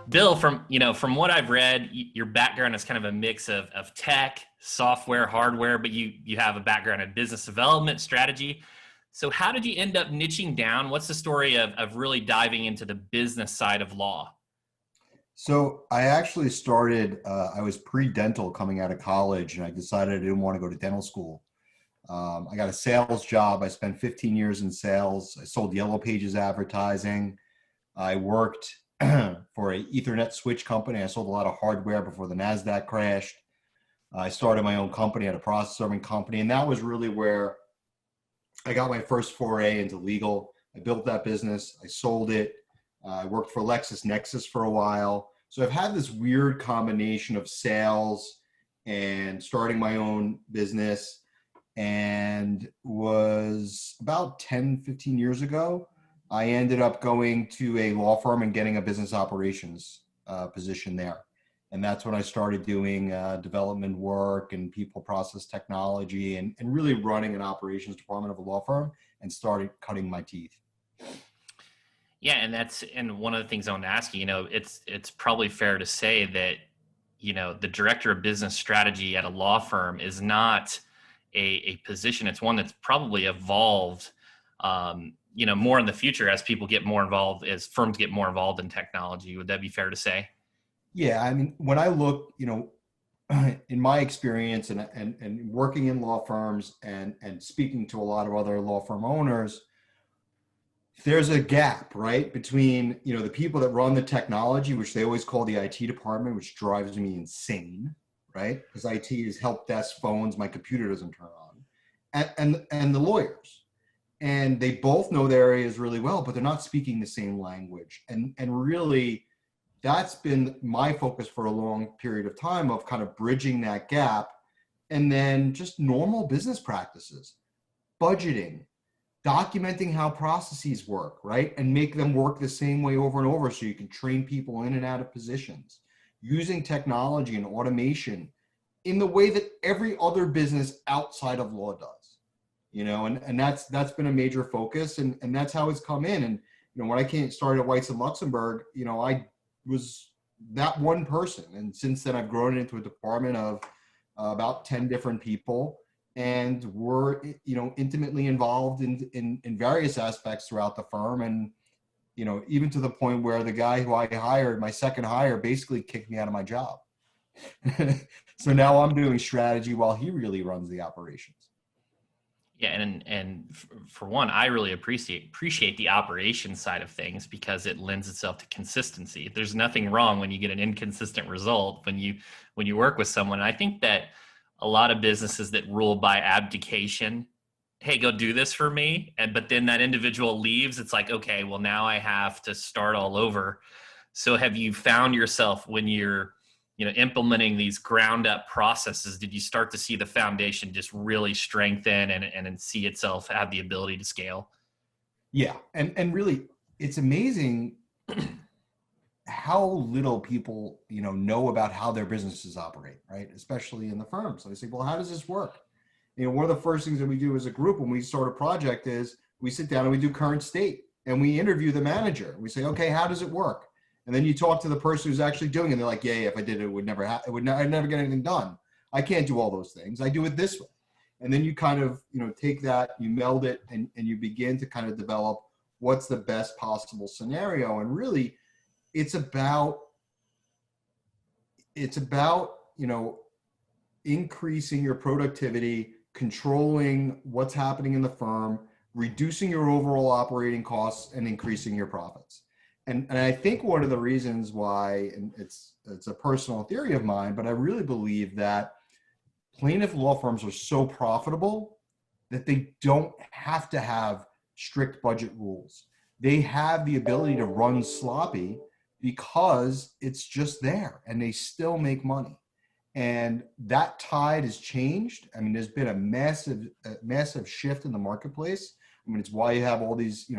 Bill, from what I've read, your background is kind of a mix of tech, software, hardware, but you have a background in business development strategy. So how did you end up niching down? What's the story of really diving into the business side of law? So I actually started, I was pre-dental coming out of college, and I decided I didn't want to go to dental school. I got a sales job. I spent 15 years in sales. I sold Yellow Pages advertising. I worked for a Ethernet switch company. I sold a lot of hardware before the NASDAQ crashed. I started my own company at a process serving company, and that was really where I got my first foray into legal. I built that business. I sold it. I worked for LexisNexis for a while. So I've had this weird combination of sales and starting my own business, and was about 10, 15 years ago, I ended up going to a law firm and getting a business operations position there. And that's when I started doing development work and people process technology, and really running an operations department of a law firm, and started cutting my teeth. Yeah, and one of the things I want to ask you, it's probably fair to say that, the director of business strategy at a law firm is not a position. It's one that's probably evolved, more in the future as people get more involved, as firms get more involved in technology. Would that be fair to say? Yeah, I mean, when I look, in my experience and working in law firms and speaking to a lot of other law firm owners, there's a gap, right, between, the people that run the technology, which they always call the IT department, which drives me insane, right? Because IT is help desk phones, my computer doesn't turn on, and the lawyers. And they both know their areas really well, but they're not speaking the same language. And really, that's been my focus for a long period of time, of kind of bridging that gap. And then just normal business practices, budgeting, documenting how processes work, right? And make them work the same way over and over, so you can train people in and out of positions, using technology and automation in the way that every other business outside of law does. And that's been a major focus, and that's how it's come in. And when I started at Weitz Luxenberg, I was that one person, and since then I've grown it into a department of about 10 different people, and we're intimately involved in various aspects throughout the firm, and even to the point where the guy who I hired, my second hire, basically kicked me out of my job. So now I'm doing strategy while he really runs the operations. Yeah, and for one, I really appreciate the operations side of things, because it lends itself to consistency. There's nothing wrong when you get an inconsistent result when you work with someone. And I think that a lot of businesses that rule by abdication, hey, go do this for me, but then that individual leaves, it's like, okay, well, now I have to start all over. So have you found yourself, when you're implementing these ground up processes, did you start to see the foundation just really strengthen and see itself have the ability to scale? Yeah. And really, it's amazing how little people, know about how their businesses operate, right? Especially in the firm. So they say, well, how does this work? One of the first things that we do as a group when we start a project is we sit down and we do current state, and we interview the manager. We say, okay, how does it work? And then you talk to the person who's actually doing it, and they're like, yeah, if I did it, it would never happen. I'd never get anything done. I can't do all those things. I do it this way. And then you kind of, take that, you meld it, and you begin to kind of develop what's the best possible scenario. And really, it's about, increasing your productivity, controlling what's happening in the firm, reducing your overall operating costs, and increasing your profits. And I think one of the reasons why, and it's a personal theory of mine, but I really believe that plaintiff law firms are so profitable that they don't have to have strict budget rules. They have the ability to run sloppy because it's just there, and they still make money. And that tide has changed. I mean, there's been a massive shift in the marketplace. I mean, it's why you have all these,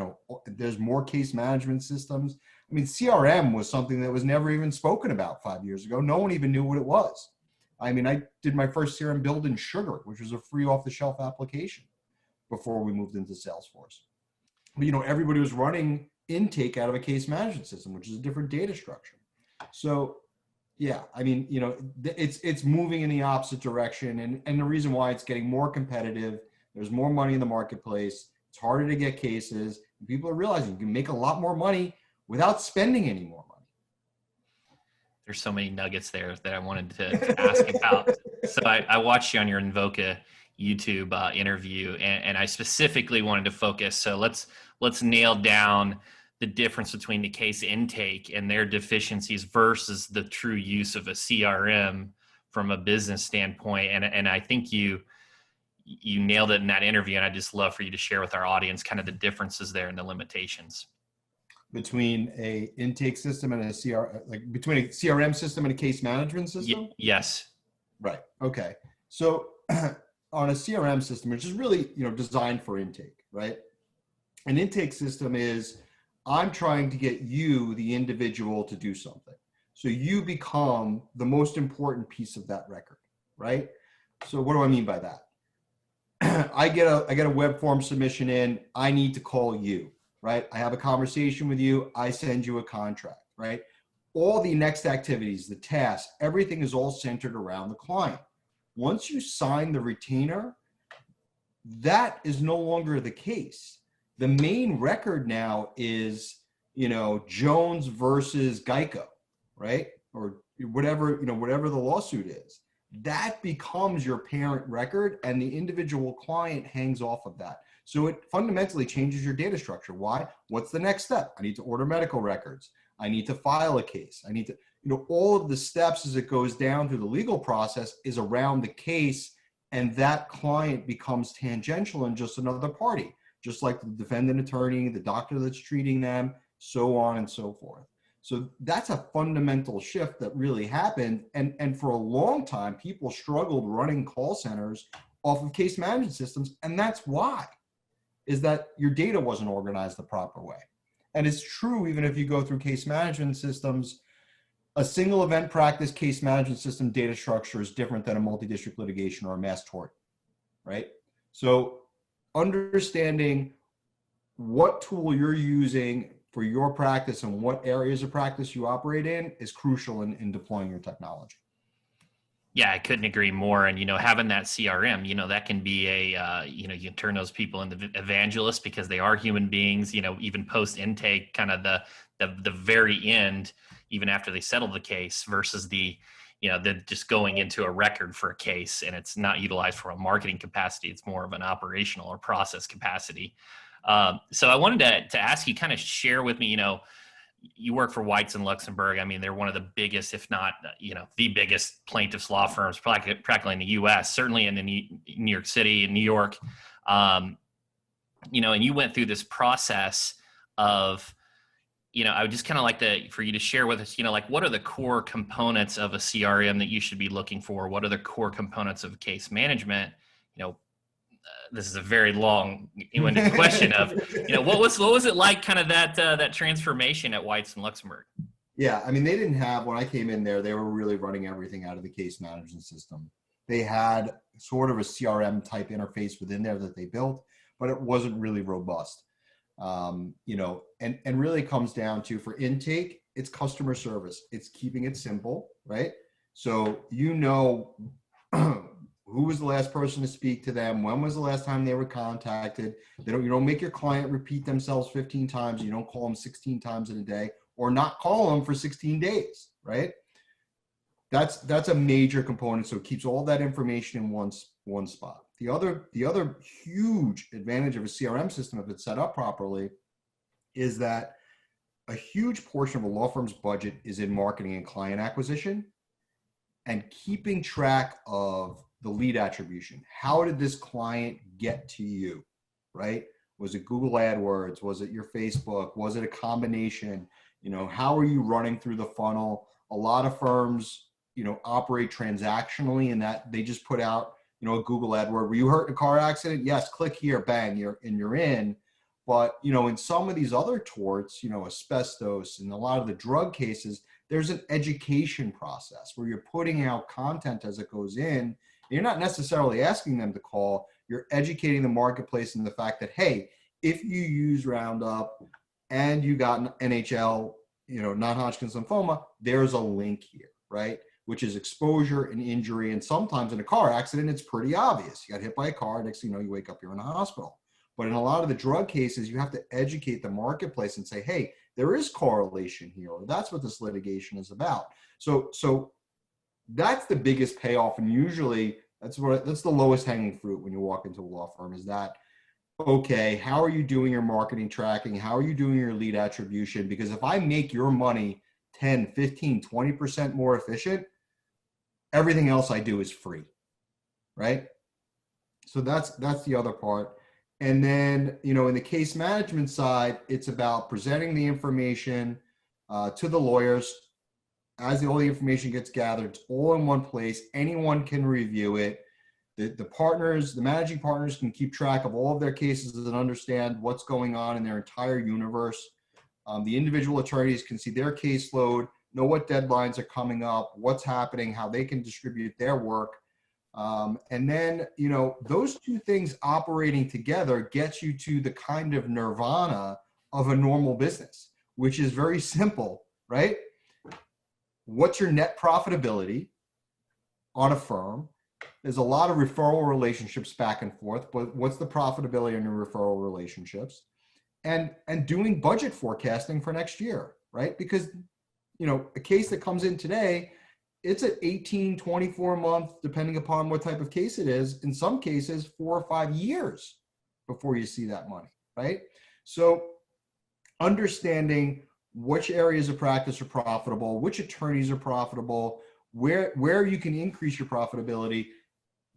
there's more case management systems. I mean, CRM was something that was never even spoken about 5 years ago. No one even knew what it was. I mean, I did my first CRM build in Sugar, which was a free off-the-shelf application before we moved into Salesforce. But, everybody was running intake out of a case management system, which is a different data structure. So yeah, I mean, it's moving in the opposite direction, and the reason why it's getting more competitive, there's more money in the marketplace, it's harder to get cases, and people are realizing you can make a lot more money without spending any more money. There's so many nuggets there that I wanted to ask about. So I watched you on your Invoca YouTube interview, and I specifically wanted to focus. So let's nail down the difference between the case intake and their deficiencies versus the true use of a CRM from a business standpoint. And I think you nailed it in that interview, and I'd just love for you to share with our audience kind of the differences there and the limitations. Between a intake system and between a CRM system and a case management system? Yes. Right. Okay. So on a CRM system, which is really, designed for intake, right? An intake system is, I'm trying to get you, the individual, to do something. So you become the most important piece of that record, right? So what do I mean by that? I get a web form submission in, I need to call you, right? I have a conversation with you, I send you a contract, right? All the next activities, the tasks, everything is all centered around the client. Once you sign the retainer, that is no longer the case. The main record now is, Jones versus Geico, right? Or whatever the lawsuit is. That becomes your parent record, and the individual client hangs off of that. So it fundamentally changes your data structure. Why? What's the next step? I need to order medical records. I need to file a case. I need to, all of the steps as it goes down through the legal process is around the case, and that client becomes tangential and just another party, just like the defendant attorney, the doctor that's treating them, so on and so forth. So that's a fundamental shift that really happened. And for a long time, people struggled running call centers off of case management systems. And that's why, is that your data wasn't organized the proper way. And it's true, even if you go through case management systems, a single event practice case management system data structure is different than a multi-district litigation or a mass tort, right? So understanding what tool you're using for your practice and what areas of practice you operate in is crucial in deploying your technology. Yeah, I couldn't agree more. And, having that CRM, that can be you can turn those people into evangelists because they are human beings, even post intake, kind of the very end, even after they settle the case versus the just going into a record for a case, and it's not utilized for a marketing capacity. It's more of an operational or process capacity. So I wanted to ask you, kind of share with me, you work for Weitz Luxenberg. I mean, they're one of the biggest, if not, the biggest plaintiffs law firms practically in the U.S., certainly in New York City and New York. And you went through this process of, I would just kind of like for you to share with us, what are the core components of a CRM that you should be looking for? What are the core components of case management? This is a very long-winded question of, what was it like, kind of that transformation at Weitz Luxenberg? Yeah, I mean, they didn't have, when I came in there, they were really running everything out of the case management system. They had sort of a CRM type interface within there that they built, but it wasn't really robust. And really comes down to, for intake, it's customer service. It's keeping it simple, right? So, who was the last person to speak to them? When was the last time they were contacted? You don't make your client repeat themselves 15 times. You don't call them 16 times in a day, or not call them for 16 days, right? That's a major component. So it keeps all that information in one spot. The other huge advantage of a CRM system, if it's set up properly, is that a huge portion of a law firm's budget is in marketing and client acquisition, and keeping track of the lead attribution. How did this client get to you, right? Was it Google AdWords? Was it your Facebook? Was it a combination? How are you running through the funnel? A lot of firms, operate transactionally, in that they just put out, a Google AdWord. Were you hurt in a car accident? Yes, click here, bang, you're in. But, in some of these other torts, asbestos and a lot of the drug cases, there's an education process where you're putting out content as it goes in. You're not necessarily asking them to call. You're educating the marketplace in the fact that, hey, if you use Roundup and you got an NHL non-Hodgkin's lymphoma, there's a link here, right? Which is exposure and injury. And sometimes in a car accident, it's pretty obvious. You got hit by a car, next thing you know, you wake up, you're in a hospital. But in a lot of the drug cases, you have to educate the marketplace and say, hey, there is correlation here, or that's what this litigation is about. So that's the biggest payoff. And usually that's the lowest hanging fruit when you walk into a law firm, is that, okay, how are you doing your marketing tracking? How are you doing your lead attribution? Because if I make your money 10, 15, 20% more efficient, everything else I do is free, right? So that's the other part. And then, in the case management side, it's about presenting the information to the lawyers. As all the information gets gathered, it's all in one place. Anyone can review it. The partners, the managing partners, can keep track of all of their cases and understand what's going on in their entire universe. The individual attorneys can see their caseload, know what deadlines are coming up, what's happening, how they can distribute their work. And then, those two things operating together gets you to the kind of nirvana of a normal business, which is very simple, right? What's your net profitability on a firm? There's a lot of referral relationships back and forth, but what's the profitability in your referral relationships? And doing budget forecasting for next year, right? Because, a case that comes in today, it's an 18, 24 month, depending upon what type of case it is, in some cases, 4 or 5 years before you see that money, right? So understanding which areas of practice are profitable, which attorneys are profitable, where you can increase your profitability,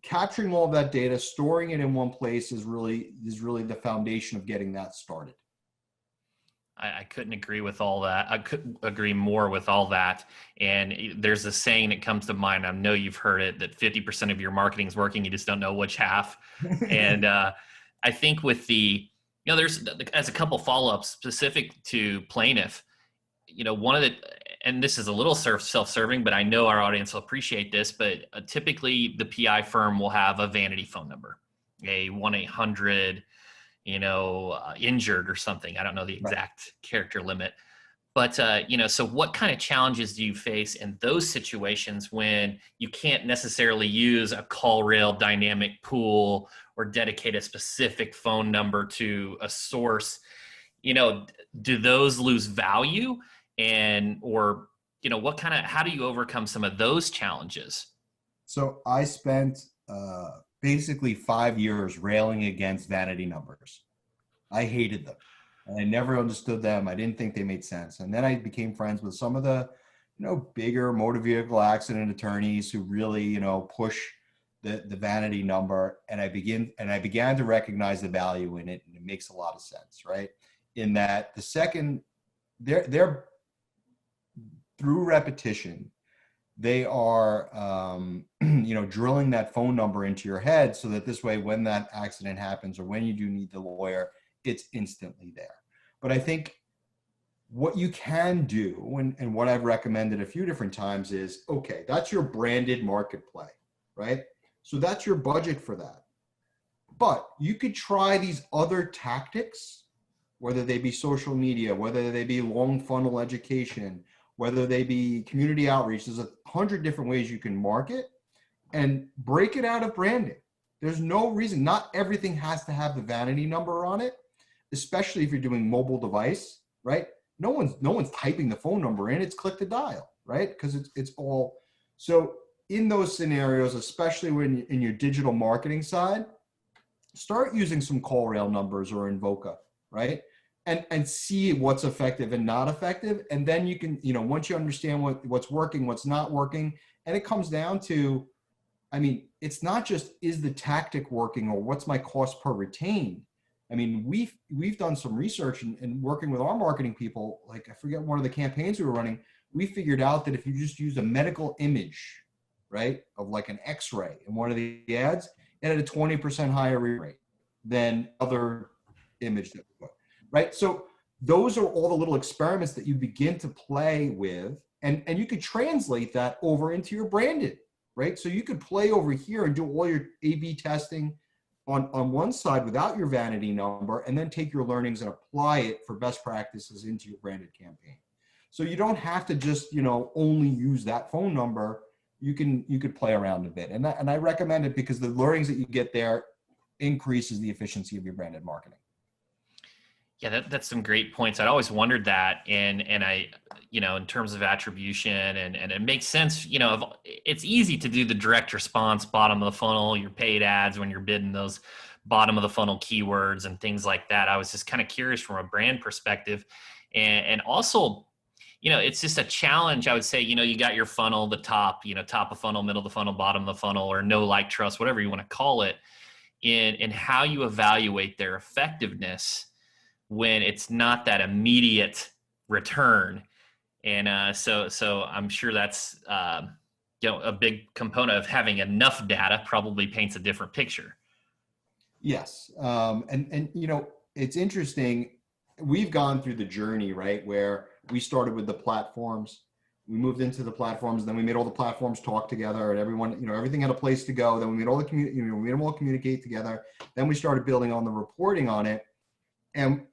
capturing all of that data, storing it in one place is really the foundation of getting that started. I couldn't agree with all that. I couldn't agree more with all that. And there's a saying that comes to mind. I know you've heard it, that 50% of your marketing is working. You just don't know which half. And I think with there's, as a couple follow-ups specific to plaintiff, one of the, and this is a little self-serving, but I know our audience will appreciate this, but typically the PI firm will have a vanity phone number, a 1-800, injured or something. I don't know the exact character limit, but, so what kind of challenges do you face in those situations when you can't necessarily use a call rail dynamic pool or dedicate a specific phone number to a source? Do those lose value? Or how do you overcome some of those challenges? So I spent basically 5 years railing against vanity numbers. I hated them. And I never understood them. I didn't think they made sense. And then I became friends with some of the, bigger motor vehicle accident attorneys who really, push the vanity number. And I began to recognize the value in it. And it makes a lot of sense, right? In that the second, they're through repetition, they are, drilling that phone number into your head so that this way, when that accident happens or when you do need the lawyer, it's instantly there. But I think what you can do, and what I've recommended a few different times is, okay, that's your branded market play, right? So that's your budget for that. But you could try these other tactics, whether they be social media, whether they be long funnel education, whether they be community outreach. There's 100 different ways you can market and break it out of branding. There's no reason, not everything has to have the vanity number on it, especially if you're doing mobile device, right? No one's typing the phone number in, it's click to dial, right? Because it's all, so in those scenarios, especially when in your digital marketing side, start using some call rail numbers or Invoca, right? And see what's effective and not effective. And then you can, once you understand what's working, what's not working, and it comes down to, it's not just, is the tactic working or what's my cost per retain? We've done some research and working with our marketing people, like I forget one of the campaigns we were running, we figured out that if you just use a medical image, right, of like an X-ray in one of the ads, it had a 20% higher rate than other image that we put. Right. So those are all the little experiments that you begin to play with, and you could translate that over into your branded, right? So you could play over here and do all your A/B testing on one side without your vanity number, and then take your learnings and apply it for best practices into your branded campaign. So you don't have to just, only use that phone number. You could play around a bit. And I recommend it because the learnings that you get there increases the efficiency of your branded marketing. Yeah, that's some great points. I'd always wondered that, and I, in terms of attribution, and it makes sense. It's easy to do the direct response, bottom of the funnel, your paid ads when you're bidding those bottom of the funnel keywords and things like that. I was just kind of curious from a brand perspective, and also, it's just a challenge. I would say, you got your funnel, the top, top of funnel, middle of the funnel, bottom of the funnel, or no, like, trust, whatever you want to call it, in how you evaluate their effectiveness when it's not that immediate return. And so I'm sure that's a big component of having enough data probably paints a different picture. Yes. And it's interesting. We've gone through the journey, right, where we started with the platforms. We moved into the platforms, then we made all the platforms talk together, and everyone, everything had a place to go. Then we made all the we made them all communicate together. Then we started building on the reporting on it. And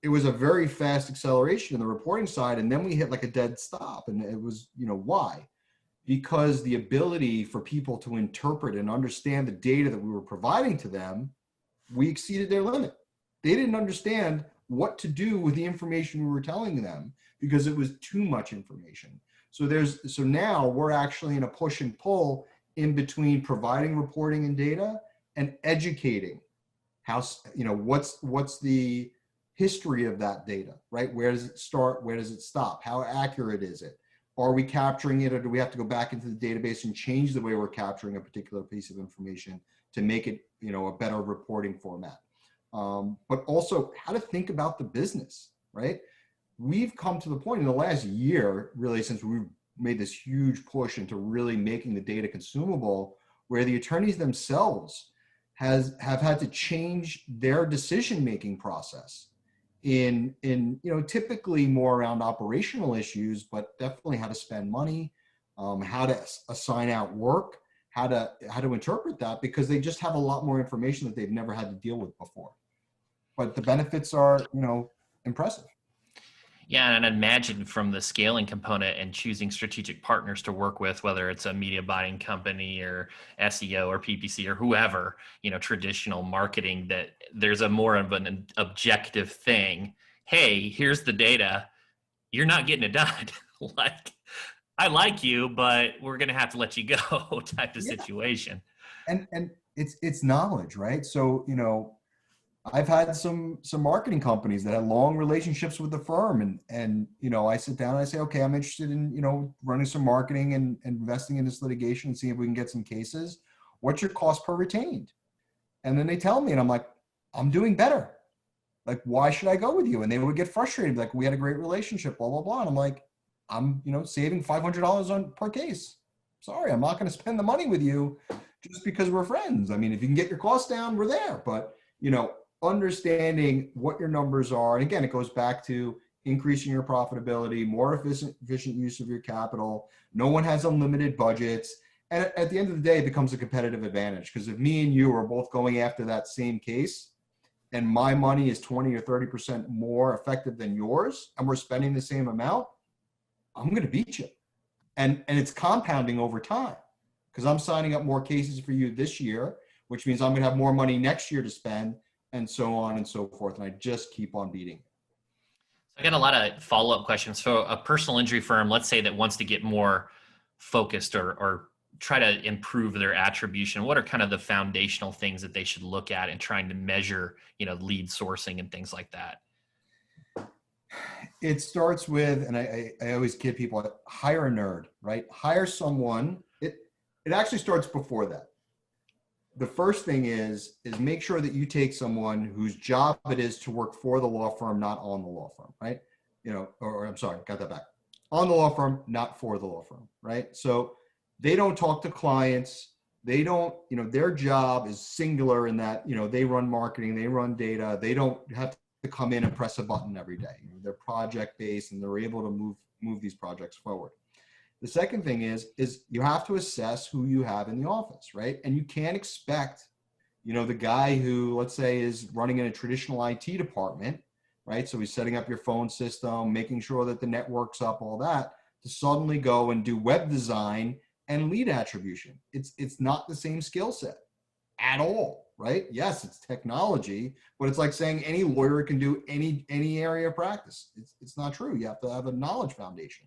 it was a very fast acceleration in the reporting side. And then we hit like a dead stop. And it was, why? Because the ability for people to interpret and understand the data that we were providing to them, we exceeded their limit. They didn't understand what to do with the information we were telling them because it was too much information. So now we're actually in a push and pull in between providing reporting and data and educating. How, what's the history of that data, right? Where does it start? Where does it stop? How accurate is it? Are we capturing it, or do we have to go back into the database and change the way we're capturing a particular piece of information to make it, a better reporting format? But also how to think about the business, right? We've come to the point in the last year, really, since we've made this huge push into really making the data consumable, where the attorneys themselves have had to change their decision-making process in typically more around operational issues, but definitely how to spend money, how to assign out work, how to interpret that, because they just have a lot more information that they've never had to deal with before. But the benefits are, impressive. Yeah, and I imagine from the scaling component and choosing strategic partners to work with, whether it's a media buying company or SEO or PPC or whoever, traditional marketing, that there's a more of an objective thing. Hey, here's the data. You're not getting it done. Like, I like you, but we're going to have to let you go type of situation. And it's knowledge, right? So, I've had some marketing companies that had long relationships with the firm, and I sit down and I say, okay, I'm interested in running some marketing and investing in this litigation and seeing if we can get some cases. What's your cost per retained? And then they tell me, and I'm like, I'm doing better. Like, why should I go with you? And they would get frustrated, like, we had a great relationship, blah blah blah. And I'm like, I'm saving $500 on per case. Sorry, I'm not going to spend the money with you just because we're friends. I mean, if you can get your costs down, we're there. But understanding what your numbers are. And again, it goes back to increasing your profitability, more efficient use of your capital. No one has unlimited budgets. And at the end of the day, it becomes a competitive advantage, because if me and you are both going after that same case and my money is 20 or 30% more effective than yours, and we're spending the same amount, I'm going to beat you. And it's compounding over time, because I'm signing up more cases for you this year, which means I'm going to have more money next year to spend, and so on and so forth. And I just keep on beating. I got a lot of follow-up questions. So a personal injury firm, let's say, that wants to get more focused or try to improve their attribution, what are kind of the foundational things that they should look at in trying to measure, lead sourcing and things like that? It starts with, and I always kid people, hire a nerd, right? Hire someone. It actually starts before that. The first thing is make sure that you take someone whose job it is to work for the law firm, not on the law firm, right? Or I'm sorry, got that back. On the law firm, not for the law firm, right? So they don't talk to clients. They don't, their job is singular in that, they run marketing, they run data. They don't have to come in and press a button every day. They're project based, and they're able to move these projects forward. The second thing is you have to assess who you have in the office, right? And you can't expect, the guy who, let's say, is running in a traditional IT department right? So he's setting up your phone system, making sure that the network's up, all that, to suddenly go and do web design and lead attribution. It's not the same skill set at all, right? Yes, it's technology, but it's like saying any lawyer can do any area of practice. It's not true. You have to have a knowledge foundation.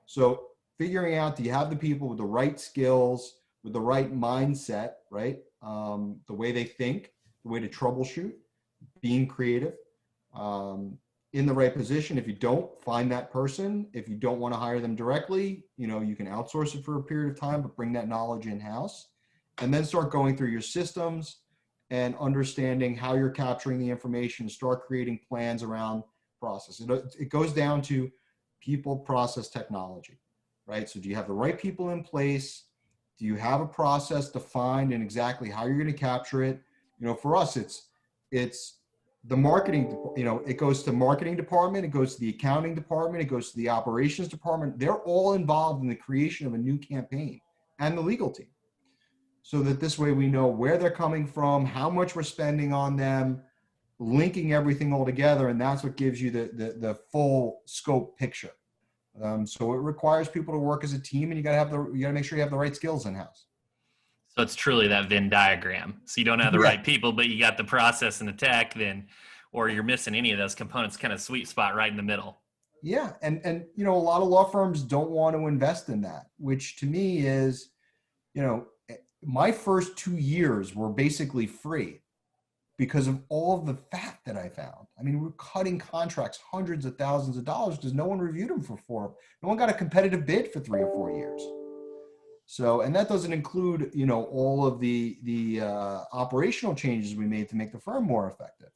So figuring out, do you have the people with the right skills, with the right mindset, right? The way they think, the way to troubleshoot, being creative, in the right position. If you don't, find that person. If you don't want to hire them directly, you can outsource it for a period of time, but bring that knowledge in-house, and then start going through your systems and understanding how you're capturing the information, start creating plans around process. It goes down to people, process, technology, right? So do you have the right people in place? Do you have a process defined and exactly how you're going to capture it? For us, it's the marketing, it goes to marketing department, it goes to the accounting department, it goes to the operations department. They're all involved in the creation of a new campaign, and the legal team. So that this way we know where they're coming from, how much we're spending on them, linking everything all together. And that's what gives you the full scope picture. So it requires people to work as a team, and you got to make sure you have the right skills in house. So it's truly that Venn diagram. So you don't have the right people, but you got the process and the tech, then, or you're missing any of those components, kind of sweet spot right in the middle. Yeah. And a lot of law firms don't want to invest in that, which to me is, my first 2 years were basically free because of all of the fat that I found. I mean, we're cutting contracts, hundreds of thousands of dollars, because no one reviewed them no one got a competitive bid for 3 or 4 years. So, and that doesn't include, all of the operational changes we made to make the firm more effective.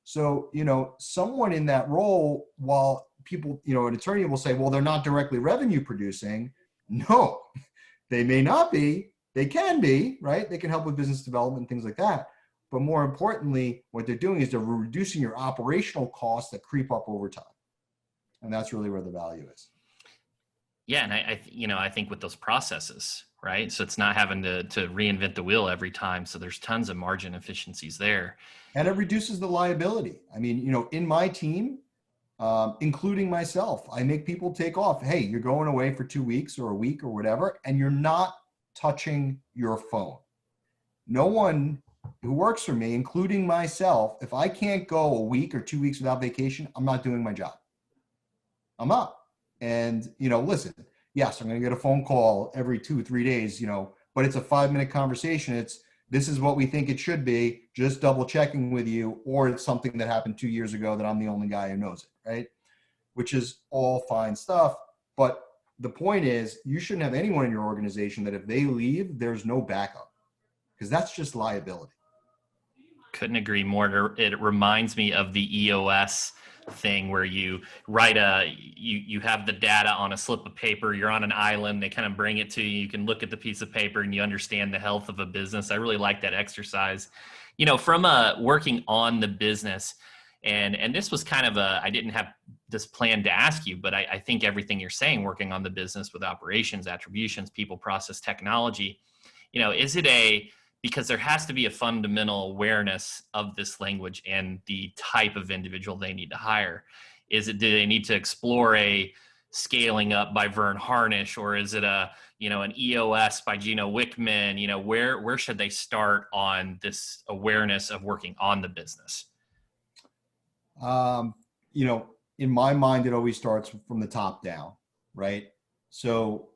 So, someone in that role, while people, an attorney will say, well, they're not directly revenue producing. No, they may not be. They can be, right? They can help with business development and things like that. But more importantly, what they're doing is they're reducing your operational costs that creep up over time. And that's really where the value is. Yeah. And I think with those processes, right? So it's not having to reinvent the wheel every time. So there's tons of margin efficiencies there. And it reduces the liability. I mean, in my team, including myself, I make people take off. Hey, you're going away for 2 weeks or a week or whatever, and you're not touching your phone. No one who works for me, including myself, if I can't go a week or 2 weeks without vacation, I'm not doing my job. I'm not. And, listen, yes, I'm going to get a phone call every 2 or 3 days, but it's a 5-minute conversation. This is what we think it should be, just double checking with you, or it's something that happened 2 years ago that I'm the only guy who knows it, right? Which is all fine stuff. But the point is, you shouldn't have anyone in your organization that if they leave, there's no backup, because that's just liability. Couldn't agree more. It reminds me of the EOS thing where you write you have the data on a slip of paper, you're on an island, they kind of bring it to you, you can look at the piece of paper and you understand the health of a business. I really like that exercise. From working on the business, and this was kind of I didn't have this plan to ask you, but I think everything you're saying, working on the business with operations, attributions, people, process, technology, is it because there has to be a fundamental awareness of this language and the type of individual they need to hire. Do they need to explore a Scaling Up by Vern Harnish, or is it an EOS by Gino Wickman? Where should they start on this awareness of working on the business? In my mind, it always starts from the top down, right? So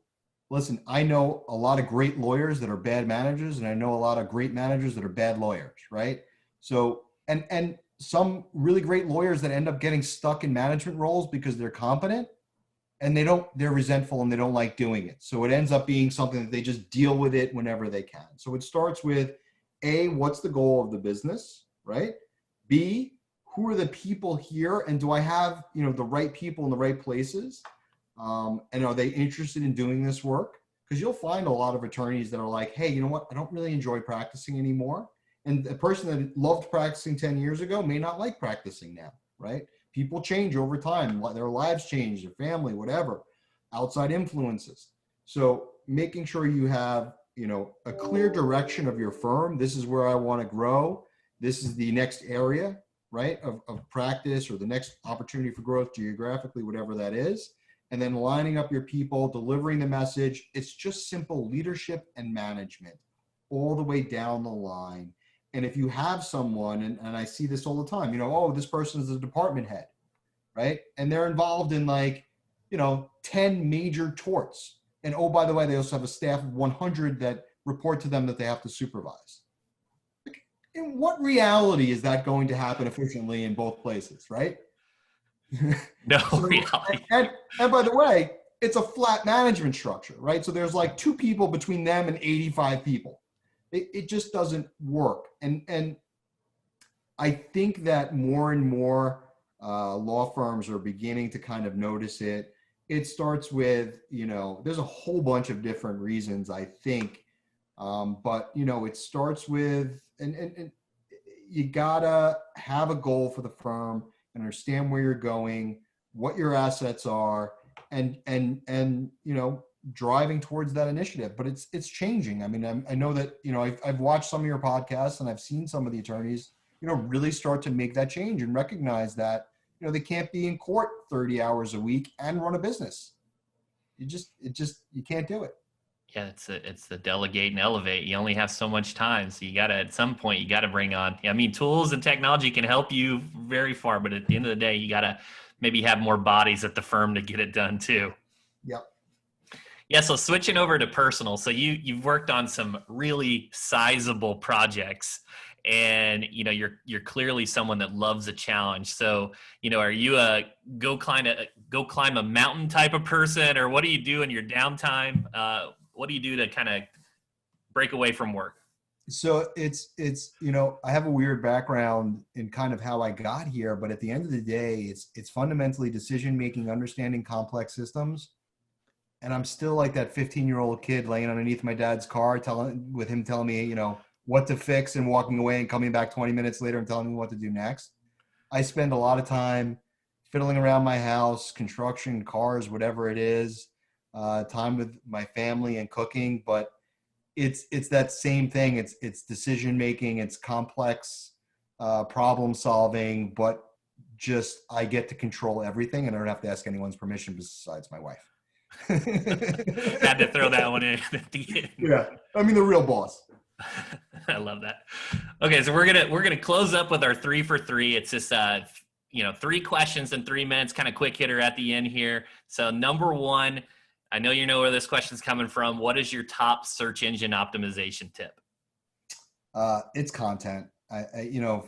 listen, I know a lot of great lawyers that are bad managers, and I know a lot of great managers that are bad lawyers, right? So, and some really great lawyers that end up getting stuck in management roles because they're competent and they're resentful and they don't like doing it. So it ends up being something that they just deal with it whenever they can. So it starts with A, what's the goal of the business, right? B, who are the people here, and do I have, the right people in the right places? And are they interested in doing this work? Because you'll find a lot of attorneys that are like, hey, you know what? I don't really enjoy practicing anymore. And the person that loved practicing 10 years ago may not like practicing now, right? People change over time. Their lives change, their family, whatever, outside influences. So making sure you have, a clear direction of your firm. This is where I want to grow. This is the next area. right, of practice or the next opportunity for growth geographically, whatever that is, and then lining up your people, delivering the message. It's just simple leadership and management all the way down the line. And if you have someone, and I see this all the time, oh, this person is a department head, right? And they're involved in 10 major torts. And oh, by the way, they also have a staff of 100 that report to them that they have to supervise. In what reality is that going to happen efficiently in both places, right? No reality. And by the way, it's a flat management structure, right? So there's like 2 people between them and 85 people. It just doesn't work. And I think that more and more law firms are beginning to kind of notice it. It starts with, there's a whole bunch of different reasons, I think. But, it starts with, and you gotta have a goal for the firm and understand where you're going, what your assets are, and driving towards that initiative. But it's changing. I mean, I know that, I've watched some of your podcasts and I've seen some of the attorneys, really start to make that change and recognize that, they can't be in court 30 hours a week and run a business. You can't do it. Yeah, it's the delegate and elevate. You only have so much time. So at some point, you got to bring on, tools and technology can help you very far, but at the end of the day, you got to maybe have more bodies at the firm to get it done too. Yep. Yeah. So switching over to personal. So you've worked on some really sizable projects, and you're clearly someone that loves a challenge. So are you a go climb a mountain type of person, or what do you do in your downtime? What do you do to kind of break away from work? So it's I have a weird background in kind of how I got here, but at the end of the day, it's fundamentally decision making, understanding complex systems. And I'm still like that 15-year-old kid laying underneath my dad's car, telling me, what to fix and walking away and coming back 20 minutes later and telling me what to do next. I spend a lot of time fiddling around my house, construction, cars, whatever it is, time with my family and cooking, but it's that same thing. It's decision making, it's complex problem solving, but just I get to control everything and I don't have to ask anyone's permission besides my wife. Had to throw that one in at the end. Yeah, I mean the real boss. I love that. Okay, so we're gonna close up with our 3 for 3. It's just 3 questions in 3 minutes, kind of quick hitter at the end here. So number 1, I know you know where this question's coming from. What is your top search engine optimization tip? It's content.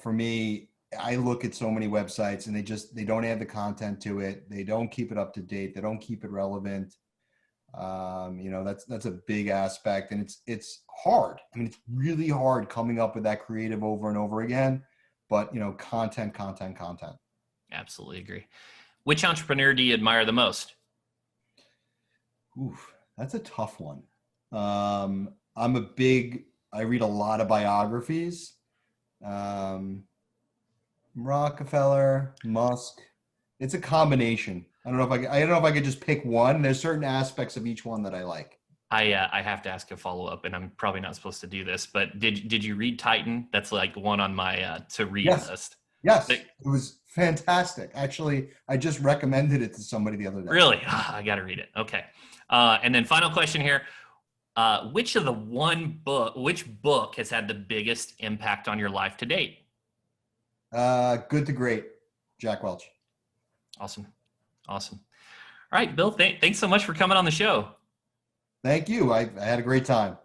For me, I look at so many websites and they don't add the content to it. They don't keep it up to date. They don't keep it relevant. That's a big aspect, and it's hard. I mean, it's really hard coming up with that creative over and over again, but content. Absolutely agree. Which entrepreneur do you admire the most? Oof, that's a tough one. I read a lot of biographies. Rockefeller, Musk. It's a combination. I don't know if I could just pick one. There's certain aspects of each one that I like. I have to ask a follow-up, and I'm probably not supposed to do this, but did you read Titan? That's like one on my to read list. Yes, it was fantastic. Actually, I just recommended it to somebody the other day. Really? I got to read it. Okay. And then final question here. Which book has had the biggest impact on your life to date? Good to Great, Jack Welch. Awesome. All right, Bill, thanks so much for coming on the show. Thank you. I had a great time.